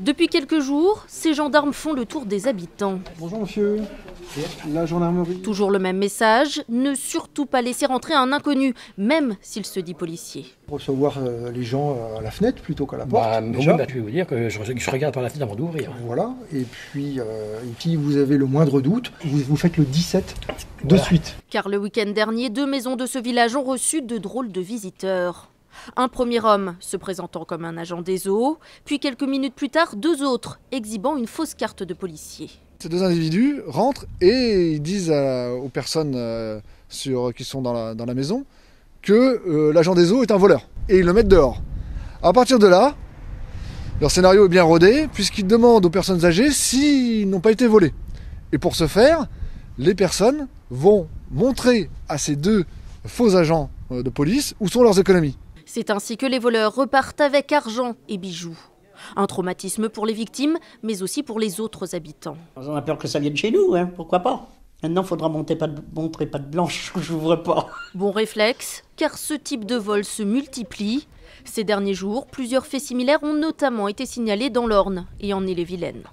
Depuis quelques jours, ces gendarmes font le tour des habitants. Bonjour monsieur, la gendarmerie. Toujours le même message, ne surtout pas laisser rentrer un inconnu, même s'il se dit policier. Recevoir les gens à la fenêtre plutôt qu'à la porte. Je vais vous dire que je regarde par la fenêtre avant d'ouvrir. Voilà, et puis si vous avez le moindre doute, vous faites le 17 de suite. Car le week-end dernier, 2 maisons de ce village ont reçu de drôles de visiteurs. Un premier homme se présentant comme un agent des eaux, puis quelques minutes plus tard, 2 autres exhibant une fausse carte de policier. Ces 2 individus rentrent et ils disent aux personnes qui sont dans la maison que l'agent des eaux est un voleur. Et ils le mettent dehors. À partir de là, leur scénario est bien rodé puisqu'ils demandent aux personnes âgées s'ils n'ont pas été volés. Et pour ce faire, les personnes vont montrer à ces 2 faux agents de police où sont leurs économies. C'est ainsi que les voleurs repartent avec argent et bijoux. Un traumatisme pour les victimes, mais aussi pour les autres habitants. On a peur que ça vienne chez nous, hein, pourquoi pas. Maintenant, il faudra montrer pas de blanche, j'ouvre pas. Bon réflexe, car ce type de vol se multiplie. Ces derniers jours, plusieurs faits similaires ont notamment été signalés dans l'Orne et en Ille-et-Vilaine.